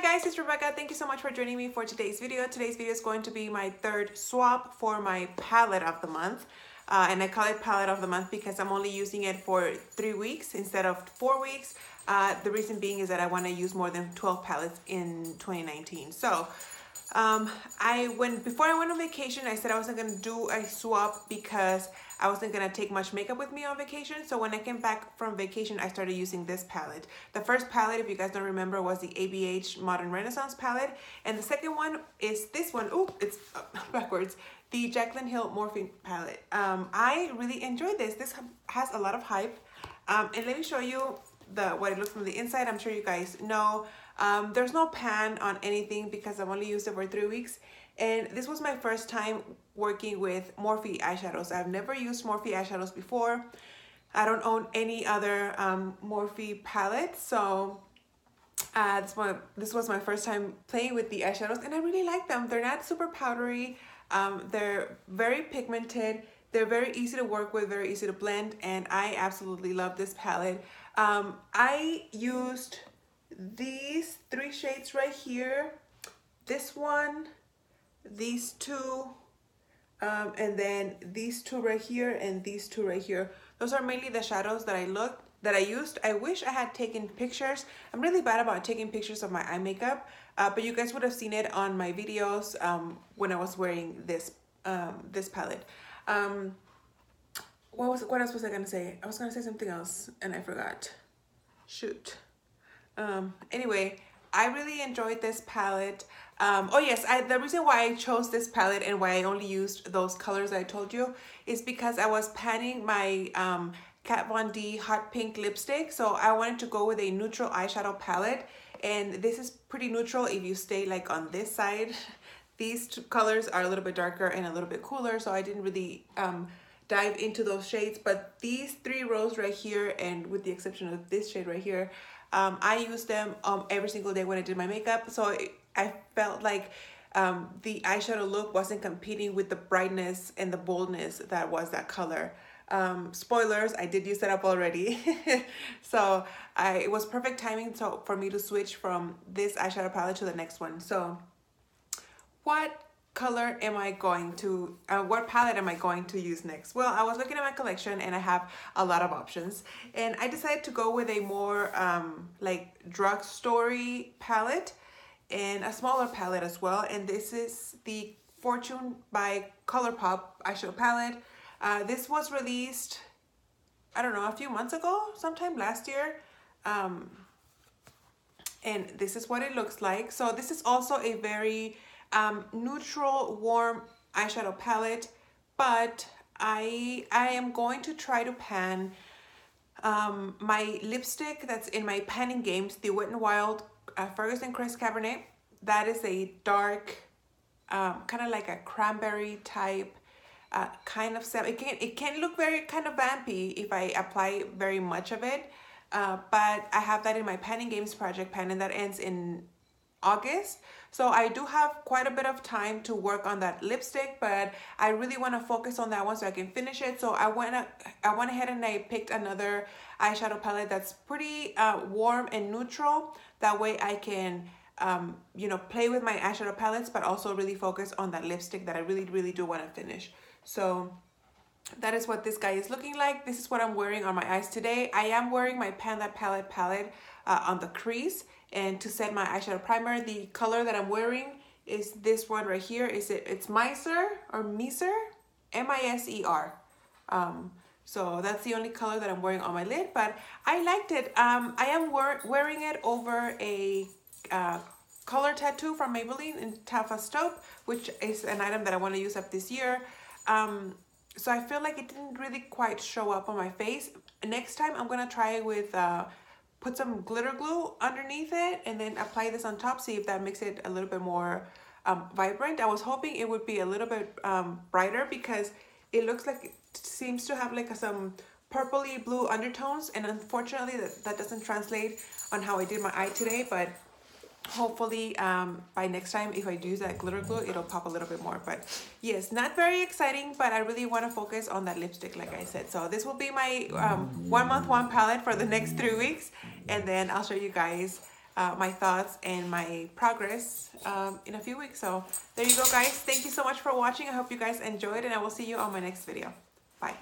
Hi guys, it's Rebecca. Thank you so much for joining me for today's video. Today's video is going to be my third swap for my palette of the month. And I call it palette of the month because I'm only using it for 3 weeks instead of 4 weeks. The reason being is that I want to use more than 12 palettes in 2019. So before I went on vacation, I said I wasn't going to do a swap because I wasn't going to take much makeup with me on vacation. So when I came back from vacation, I started using this palette. The first palette, if you guys don't remember, was the ABH Modern Renaissance palette. And the second one is this one. Oh, it's backwards. The Jaclyn Hill Morphine palette. I really enjoyed this. This has a lot of hype. And let me show you what it looks from the inside. I'm sure you guys know. There's no pan on anything because I've only used it for 3 weeks. And this was my first time working with Morphe eyeshadows. I've never used Morphe eyeshadows before. I don't own any other Morphe palettes. So this was my first time playing with the eyeshadows and I really like them. They're not super powdery. They're very pigmented. They're very easy to work with, very easy to blend. And I absolutely love this palette. I used these 3 shades right here, this one, these 2, and then these 2 right here and these 2 right here. Those are mainly the shadows that I used. I wish I had taken pictures. I'm really bad about taking pictures of my eye makeup, but you guys would have seen it on my videos when I was wearing this palette. What else was I gonna say? I was gonna say something else and I forgot. Shoot. Anyway, I really enjoyed this palette. Oh yes, the reason why I chose this palette and why I only used those colors I told you is because I was panning my Kat Von D Hot Pink lipstick. So I wanted to go with a neutral eyeshadow palette. And this is pretty neutral if you stay like on this side. These 2 colors are a little bit darker and a little bit cooler. So I didn't really dive into those shades. But these 3 rows right here, and with the exception of this shade right here, I use them every single day when I did my makeup. So I felt like the eyeshadow look wasn't competing with the brightness and the boldness that was that color. Spoilers, I did use that up already. So it was perfect timing for me to switch from this eyeshadow palette to the next one. So what color am I going to, what palette am I going to use next? Well, I was looking at my collection and I have a lot of options. And I decided to go with a more like drugstore palette and a smaller palette as well. And this is the Fortune by ColourPop eyeshadow palette. This was released, I don't know, a few months ago, sometime last year. And this is what it looks like. So this is also a very neutral, warm eyeshadow palette, but I am going to try to pan my lipstick that's in my panning games, the Wet n Wild Ferguson Crest Cabernet. That is a dark, kind of like a cranberry type kind of set. It can look very kind of vampy if I apply very much of it, but I have that in my panning games project pan, and that ends in August. So I do have quite a bit of time to work on that lipstick, but I really want to focus on that one so I can finish it. So I went ahead and I picked another eyeshadow palette that's pretty warm and neutral. That way I can you know, play with my eyeshadow palettes, but also really focus on that lipstick that I really do want to finish. So that is what this guy is looking like. This is what I'm wearing on my eyes today. I am wearing my Pan That palette on the crease. And to set my eyeshadow primer, the color that I'm wearing is this one right here. It's Miser or Miser? M-I-S-E-R. So that's the only color that I'm wearing on my lid, but I liked it. I am wearing it over a color tattoo from Maybelline in Taffas Taupe, which is an item that I want to use up this year. So I feel like it didn't really quite show up on my face. Next time I'm gonna try it with put some glitter glue underneath it and then apply this on top, see if that makes it a little bit more vibrant. I was hoping it would be a little bit brighter because it looks like it seems to have like some purpley blue undertones, and unfortunately that doesn't translate on how I did my eye today, but hopefully by next time, if I do use that glitter glue, it'll pop a little bit more. But yes, not very exciting, but I really want to focus on that lipstick, like I said. So this will be my 1 month 1 palette for the next 3 weeks, and then I'll show you guys my thoughts and my progress in a few weeks. So there you go, guys. Thank you so much for watching. I hope you guys enjoyed, and I will see you on my next video. Bye.